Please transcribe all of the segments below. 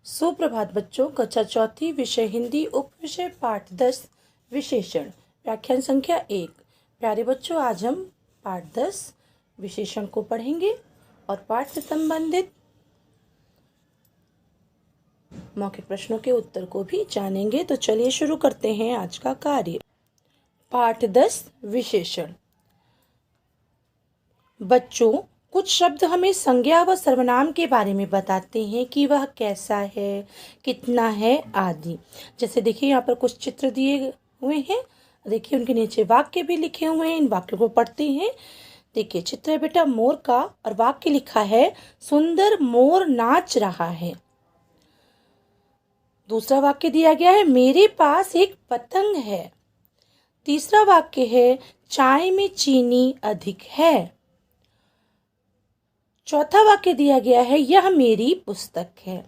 सुप्रभात बच्चों। कक्षा चौथी विषय हिंदी उप विषय पाठ 10 विशेषण व्याख्यान संख्या 1। प्यारे बच्चों, आज हम पाठ 10 विशेषण को पढ़ेंगे और पाठ से संबंधित मौखिक प्रश्नों के उत्तर को भी जानेंगे। तो चलिए शुरू करते हैं आज का कार्य। पाठ 10 विशेषण। बच्चों, कुछ शब्द हमें संज्ञा व सर्वनाम के बारे में बताते हैं कि वह कैसा है, कितना है आदि। जैसे देखिए, यहाँ पर कुछ चित्र दिए हुए हैं। देखिए, उनके नीचे वाक्य भी लिखे हुए हैं। इन वाक्यों को पढ़ते हैं। देखिए, चित्र है बेटा मोर का और वाक्य लिखा है सुंदर मोर नाच रहा है। दूसरा वाक्य दिया गया है मेरे पास एक पतंग है। तीसरा वाक्य है चाय में चीनी अधिक है। चौथा वाक्य दिया गया है यह मेरी पुस्तक है।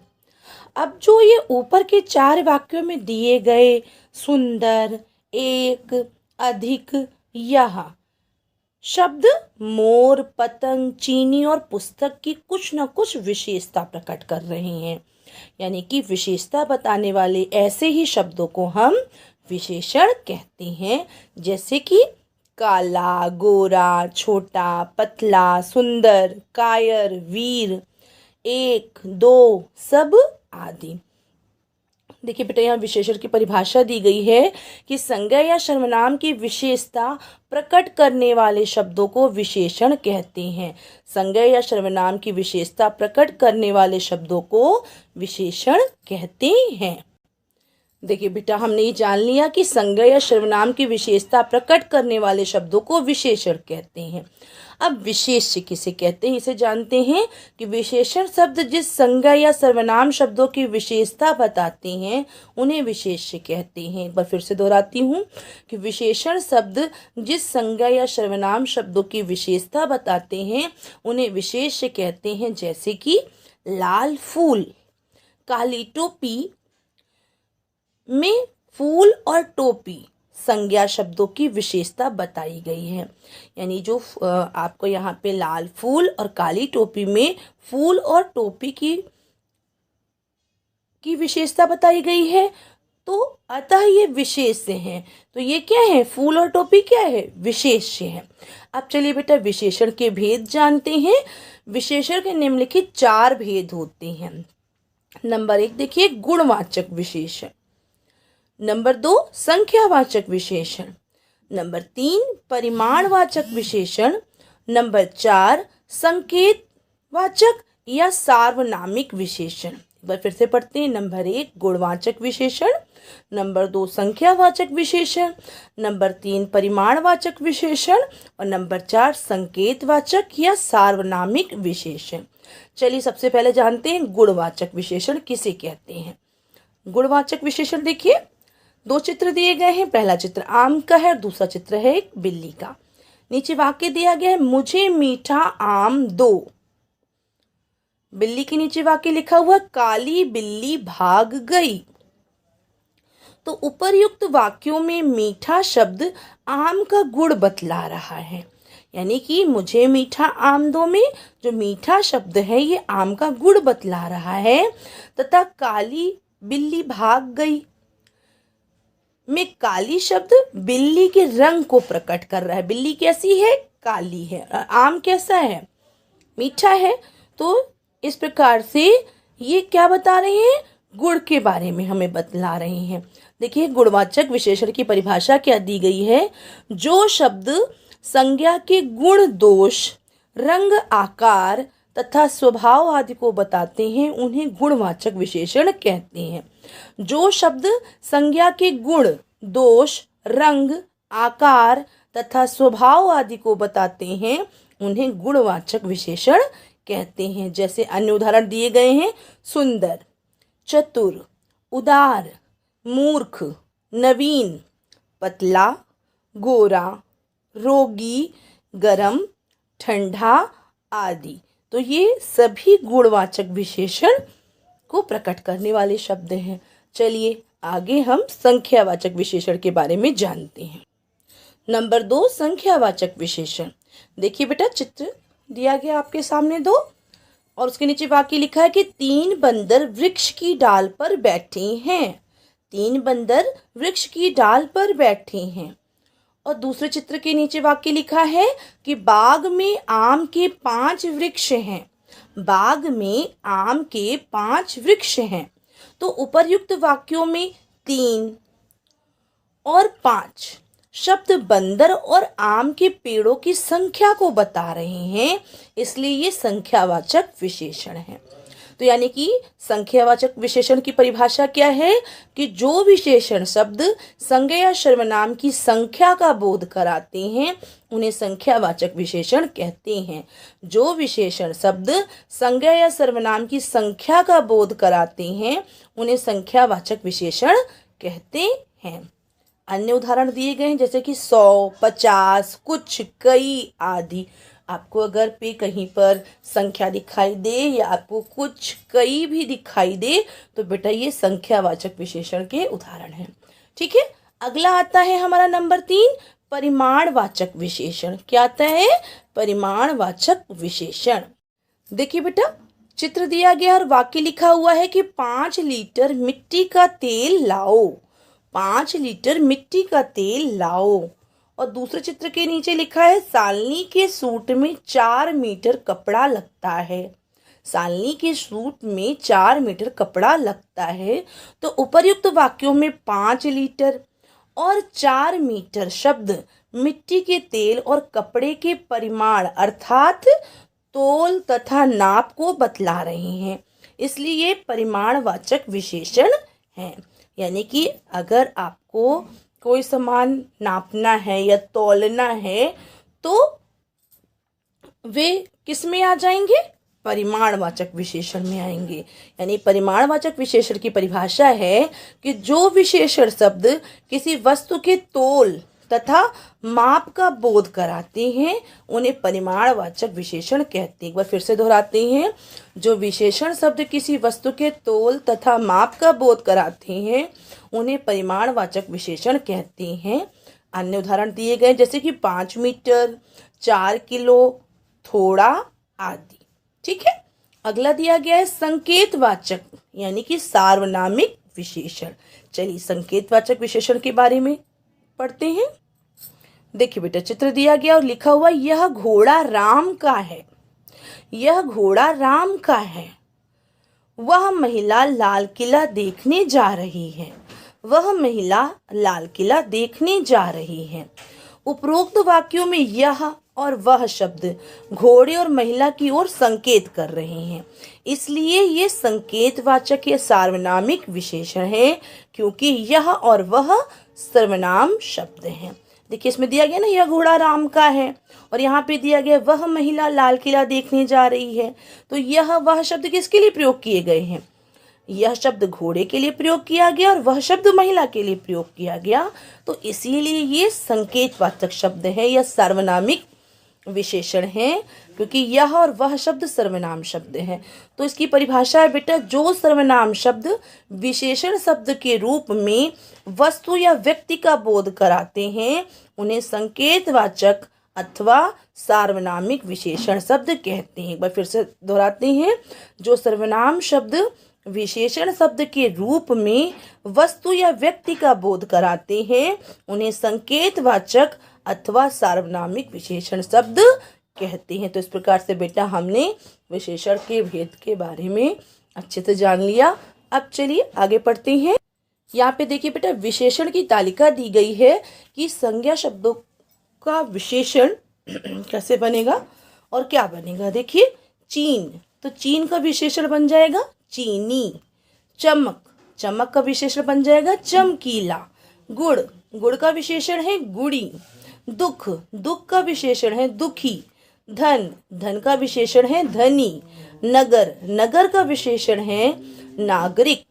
अब जो ये ऊपर के 4 वाक्यों में दिए गए सुंदर, एक, अधिक, यह शब्द मोर, पतंग, चीनी और पुस्तक की कुछ न कुछ विशेषता प्रकट कर रहे हैं। यानी कि विशेषता बताने वाले ऐसे ही शब्दों को हम विशेषण कहते हैं। जैसे कि काला, गोरा, छोटा, पतला, सुंदर, कायर, वीर, एक, दो, सब आदि। देखिए बेटा, यहाँ विशेषण की परिभाषा दी गई है कि संज्ञा या सर्वनाम की विशेषता प्रकट करने वाले शब्दों को विशेषण कहते हैं। संज्ञा या सर्वनाम की विशेषता प्रकट करने वाले शब्दों को विशेषण कहते हैं। देखिए बेटा, हमने ये जान लिया कि संज्ञा या सर्वनाम की विशेषता प्रकट करने वाले शब्दों को विशेषण कहते हैं। अब विशेष्य किसे कहते हैं, इसे जानते हैं कि विशेषण शब्द जिस संज्ञा या सर्वनाम शब्दों की विशेषता बताते हैं उन्हें विशेष्य कहते हैं। एक बार फिर से दोहराती हूँ कि विशेषण शब्द जिस संज्ञा या सर्वनाम शब्दों की विशेषता बताते हैं उन्हें विशेष्य कहते हैं। जैसे कि लाल फूल, काली टोपी में फूल और टोपी संज्ञा शब्दों की विशेषता बताई गई है। यानी जो आपको यहाँ पे लाल फूल और काली टोपी में फूल और टोपी की विशेषता बताई गई है, तो अतः ये विशेष्य हैं। तो ये क्या है, फूल और टोपी क्या है, विशेष्य है। अब चलिए बेटा विशेषण के भेद जानते हैं। विशेषण के निम्नलिखित 4 भेद होते हैं। नंबर 1 देखिए गुणवाचक विशेषण। नंबर 2 संख्यावाचक विशेषण। नंबर 3 परिमाणवाचक विशेषण। नंबर 4 संकेतवाचक या सार्वनामिक विशेषण। एक बार फिर से पढ़ते हैं। नंबर 1 गुणवाचक विशेषण। नंबर 2 संख्यावाचक विशेषण। नंबर 3 परिमाणवाचक विशेषण और नंबर 4 संकेतवाचक या सार्वनामिक विशेषण। चलिए सबसे पहले जानते हैं गुणवाचक विशेषण किसे कहते हैं। गुणवाचक विशेषण देखिए, 2 चित्र दिए गए हैं। पहला चित्र आम का है और दूसरा चित्र है एक बिल्ली का। नीचे वाक्य दिया गया है मुझे मीठा आम दो। बिल्ली के नीचे वाक्य लिखा हुआ काली बिल्ली भाग गई। तो उपर्युक्त वाक्यों में मीठा शब्द आम का गुण बतला रहा है। यानी कि मुझे मीठा आम दो में जो मीठा शब्द है ये आम का गुण बतला रहा है, तथा काली बिल्ली भाग गई में काली शब्द बिल्ली के रंग को प्रकट कर रहा है। बिल्ली कैसी है, काली है। आम कैसा है, मीठा है। तो इस प्रकार से ये क्या बता रहे हैं, गुण के बारे में हमें बतला रहे हैं। देखिए गुणवाचक विशेषण की परिभाषा क्या दी गई है। जो शब्द संज्ञा के गुण, दोष, रंग, आकार तथा स्वभाव आदि को बताते हैं उन्हें गुणवाचक विशेषण कहते हैं। जो शब्द संज्ञा के गुण, दोष, रंग, आकार तथा स्वभाव आदि को बताते हैं उन्हें गुणवाचक विशेषण कहते हैं। जैसे अन्य उदाहरण दिए गए हैं सुंदर, चतुर, उदार, मूर्ख, नवीन, पतला, गोरा, रोगी, गरम, ठंडा आदि। तो ये सभी गुणवाचक विशेषण को प्रकट करने वाले शब्द हैं। चलिए आगे हम संख्यावाचक विशेषण के बारे में जानते हैं। नंबर 2 संख्यावाचक विशेषण। देखिए बेटा चित्र दिया गया आपके सामने 2। और उसके नीचे वाक्य लिखा है कि 3 बंदर वृक्ष की डाल पर बैठे हैं। 3 बंदर वृक्ष की डाल पर बैठे हैं। और दूसरे चित्र के नीचे वाक्य लिखा है कि बाग में आम के 5 वृक्ष हैं। बाग में आम के 5 वृक्ष हैं। तो उपर्युक्त वाक्यों में 3 और 5 शब्द बंदर और आम के पेड़ों की संख्या को बता रहे हैं, इसलिए ये संख्यावाचक विशेषण है। तो यानी कि संख्यावाचक विशेषण की परिभाषा क्या है कि जो विशेषण शब्द संज्ञा या सर्वनाम की संख्या का बोध कराते हैं उन्हें संख्यावाचक विशेषण कहते हैं। जो विशेषण शब्द संज्ञा या सर्वनाम की संख्या का बोध कराते हैं उन्हें संख्यावाचक विशेषण कहते हैं। अन्य उदाहरण दिए गए हैं जैसे कि 100, 50, कुछ, कई आदि। आपको अगर पे कहीं पर संख्या दिखाई दे या आपको कुछ, कई भी दिखाई दे तो बेटा ये संख्यावाचक विशेषण के उदाहरण हैं। ठीक है, अगला आता है हमारा नंबर 3 परिमाणवाचक विशेषण। क्या आता है? परिमाणवाचक विशेषण। देखिए बेटा, चित्र दिया गया और वाक्य लिखा हुआ है कि 5 लीटर मिट्टी का तेल लाओ। 5 लीटर मिट्टी का तेल लाओ। और दूसरे चित्र के नीचे लिखा है सालनी के सूट में 4 मीटर कपड़ा लगता है। सालनी के सूट में 4 मीटर कपड़ा लगता है। तो उपर्युक्त वाक्यों में 5 लीटर और 4 मीटर शब्द मिट्टी के तेल और कपड़े के परिमाण अर्थात तोल तथा नाप को बतला रहे हैं, इसलिए ये परिमाणवाचक विशेषण हैं। यानी कि अगर आपको कोई सामान नापना है या तौलना है तो वे किस में आ जाएंगे? परिमाणवाचक विशेषण में आएंगे। यानी परिमाणवाचक विशेषण की परिभाषा है कि जो विशेषण शब्द किसी वस्तु के तोल तथा माप का बोध कराते हैं उन्हें परिमाणवाचक विशेषण कहते हैं। एक बार फिर से दोहराते हैं, जो विशेषण शब्द किसी वस्तु के तोल तथा माप का बोध कराते हैं उन्हें परिमाणवाचक विशेषण कहते हैं। अन्य उदाहरण दिए गए जैसे कि 5 मीटर, 4 किलो, थोड़ा आदि। ठीक है, अगला दिया गया है संकेतवाचक यानी कि सार्वनामिक विशेषण। चलिए संकेतवाचक विशेषण के बारे में पढ़ते हैं। देखिए बेटा, चित्र दिया गया और लिखा हुआ यह घोड़ा राम का है। यह घोड़ा राम का है। वह महिला लाल किला देखने जा रही है। वह महिला लाल किला देखने जा रही है। उपरोक्त वाक्यों में यह और वह शब्द घोड़े और महिला की ओर संकेत कर रहे हैं, इसलिए ये संकेतवाचक या सार्वनामिक विशेषण है क्योंकि यह और वह सर्वनाम शब्द हैं। देखिए इसमें दिया गया ना यह घोड़ा राम का है और यहाँ पे दिया गया वह महिला लाल किला देखने जा रही है। तो यह वह शब्द किसके लिए प्रयोग किए गए हैं? यह शब्द घोड़े के लिए प्रयोग किया गया और वह शब्द महिला के लिए प्रयोग किया गया। तो इसीलिए ये संकेतवाचक शब्द है या सार्वनामिक विशेषण है क्योंकि यह और वह शब्द सर्वनाम शब्द है। तो इसकी परिभाषा है बेटा, जो सर्वनाम शब्द विशेषण शब्द के रूप में वस्तु या व्यक्ति का बोध कराते हैं उन्हें संकेतवाचक अथवा सार्वनामिक विशेषण शब्द कहते हैं। एक बार फिर से दोहराते हैं, जो सर्वनाम शब्द विशेषण शब्द के रूप में वस्तु या व्यक्ति का बोध कराते हैं उन्हें संकेतवाचक अथवा सार्वनामिक विशेषण शब्द कहते हैं। तो इस प्रकार से बेटा हमने विशेषण के भेद के बारे में अच्छे से जान लिया। अब चलिए आगे पढ़ते हैं। यहाँ पे देखिए बेटा, विशेषण की तालिका दी गई है कि संज्ञा शब्दों का विशेषण कैसे बनेगा और क्या बनेगा। देखिए, चीन, तो चीन का विशेषण बन जाएगा चीनी। चमक, चमक का विशेषण बन जाएगा चमकीला। गुड़, गुड़ का विशेषण है गुड़ी। दुख, दुख का विशेषण है दुखी। धन, धन का विशेषण है धनी। नगर, नगर का विशेषण है नागरिक।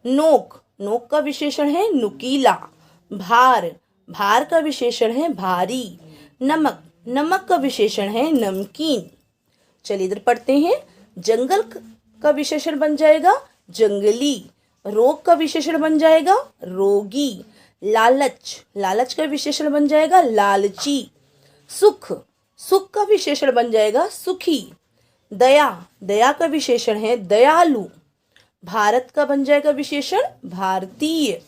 नोक, नोक का विशेषण है नुकीला। भार, भार का विशेषण है भारी। नमक, नमक का विशेषण है नमकीन। चलिए इधर पढ़ते हैं। जंगल का विशेषण बन जाएगा जंगली। रोग का विशेषण बन जाएगा रोगी। लालच, लालच का विशेषण बन जाएगा लालची। सुख, सुख का विशेषण बन जाएगा सुखी। दया, दया का विशेषण है दयालु। भारत का बन जाएगा विशेषण भारतीय।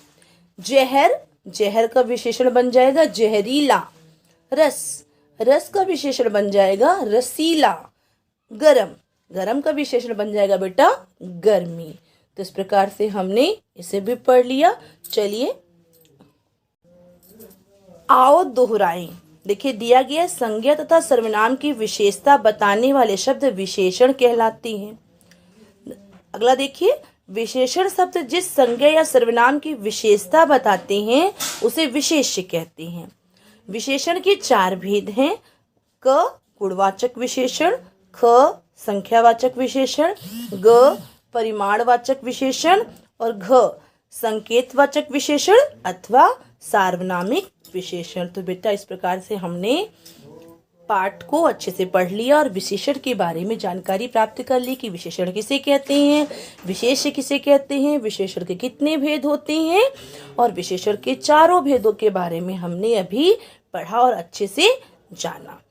जहर, जहर का विशेषण बन जाएगा जहरीला। रस, रस का विशेषण बन जाएगा रसीला। गरम, गरम का विशेषण बन जाएगा बेटा गर्मी। तो इस प्रकार से हमने इसे भी पढ़ लिया। चलिए आओ दोहराएं। देखिए दिया गया संज्ञा तथा सर्वनाम की विशेषता बताने वाले शब्द विशेषण कहलाते हैं। अगला देखिए, विशेषण शब्द जिस संज्ञा या सर्वनाम की विशेषता बताते हैं उसे विशेष्य कहते हैं। विशेषण के चार भेद हैं। क गुणवाचक विशेषण, ख संख्यावाचक विशेषण, ग परिमाणवाचक विशेषण और घ संकेतवाचक विशेषण अथवा सार्वनामिक विशेषण। तो बेटा इस प्रकार से हमने पाठ को अच्छे से पढ़ लिया और विशेषण के बारे में जानकारी प्राप्त कर ली कि विशेषण किसे कहते हैं, विशेष्य किसे कहते हैं, विशेषण के कितने भेद होते हैं और विशेषण के चारों भेदों के बारे में हमने अभी पढ़ा और अच्छे से जाना।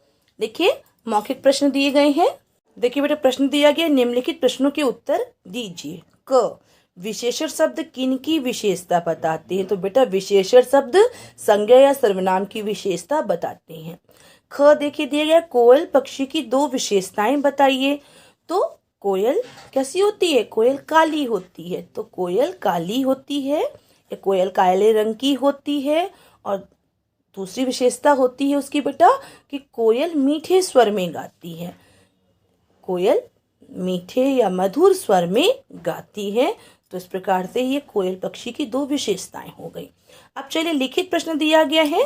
देखिए मौखिक प्रश्न दिए गए हैं। देखिए बेटा प्रश्न दिया गया, निम्नलिखित प्रश्नों के उत्तर दीजिए। क विशेषण शब्द किन की विशेषता बताते हैं? तो बेटा विशेषण शब्द संज्ञा या सर्वनाम की विशेषता बताते हैं। ख देखिए दिया गया, कोयल पक्षी की दो विशेषताएं बताइए। तो कोयल कैसी होती है? कोयल काली होती है। तो कोयल काली होती है या कोयल काले रंग की होती है। और दूसरी विशेषता होती है उसकी बेटा कि कोयल मीठे स्वर में गाती है। कोयल मीठे या मधुर स्वर में गाती है। तो इस प्रकार से ये कोयल पक्षी की दो विशेषताएं हो गई। अब चलिए लिखित प्रश्न दिया गया है।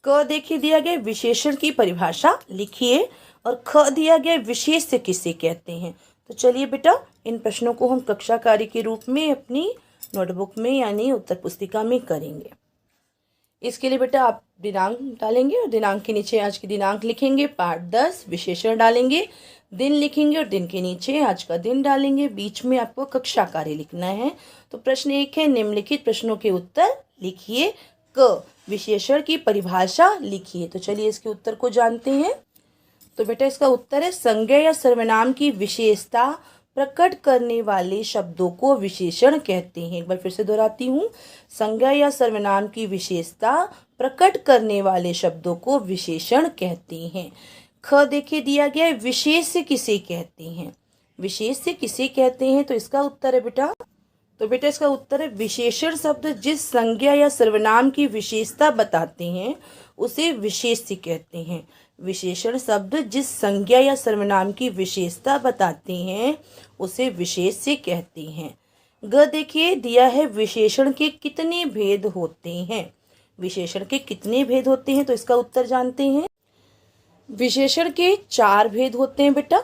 क देखिए दिया गया विशेषण की परिभाषा लिखिए और ख दिया गया विशेष्य किसे कहते हैं। तो चलिए बेटा इन प्रश्नों को हम कक्षा कार्य के रूप में अपनी नोटबुक में यानी उत्तर पुस्तिका में करेंगे। इसके लिए बेटा आप दिनांक डालेंगे और दिनांक के नीचे आज की दिनांक लिखेंगे। पाठ 10 विशेषण डालेंगे, दिन लिखेंगे और दिन के नीचे आज का दिन डालेंगे। बीच में आपको कक्षा कार्य लिखना है। तो प्रश्न 1 है, निम्नलिखित प्रश्नों के उत्तर लिखिए। क विशेषण की परिभाषा लिखिए। तो चलिए इसके उत्तर को जानते हैं। तो बेटा इसका उत्तर है, संज्ञा या सर्वनाम की विशेषता प्रकट करने वाले शब्दों को विशेषण कहते हैं। एक बार फिर से दोहराती हूँ, संज्ञा या सर्वनाम की विशेषता प्रकट करने वाले शब्दों को विशेषण कहते हैं। ख देखिए दिया गया है, विशेष्य किसे कहते हैं? विशेष्य किसे कहते हैं? तो इसका उत्तर है बेटा, तो बेटा इसका उत्तर है, विशेषण शब्द जिस संज्ञा या सर्वनाम की विशेषता बताते हैं उसे विशेष्य कहते हैं। विशेषण शब्द जिस संज्ञा या सर्वनाम की विशेषता बताते हैं उसे विशेष्य कहते हैं। ग देखिए दिया है, विशेषण के कितने भेद होते हैं? विशेषण के कितने भेद होते हैं? तो इसका उत्तर जानते हैं। विशेषण के 4 भेद होते हैं बेटा।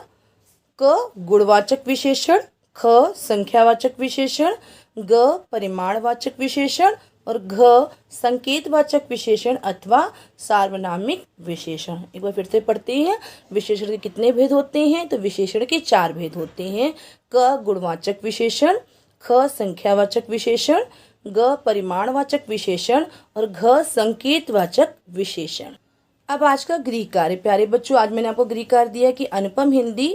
क गुणवाचक विशेषण, ख संख्यावाचक विशेषण, ग परिमाणवाचक विशेषण और घ संकेतवाचक विशेषण अथवा सार्वनामिक विशेषण। एक बार फिर से पढ़ते हैं, विशेषण के कितने भेद होते हैं? तो विशेषण के 4 भेद होते हैं। क गुणवाचक विशेषण, ख संख्यावाचक विशेषण, ग परिमाणवाचक विशेषण और घ संकेतवाचक विशेषण। अब आज का गृह कार्य। प्यारे बच्चों, आज मैंने आपको गृह कार्य दिया कि अनुपम हिंदी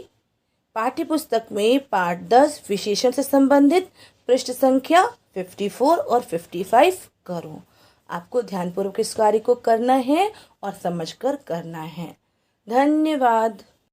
पाठ्य पुस्तक में पाठ 10 विशेषण से संबंधित पृष्ठ संख्या 54 और 55 करो। आपको ध्यानपूर्वक इस कार्य को करना है और समझकर करना है। धन्यवाद।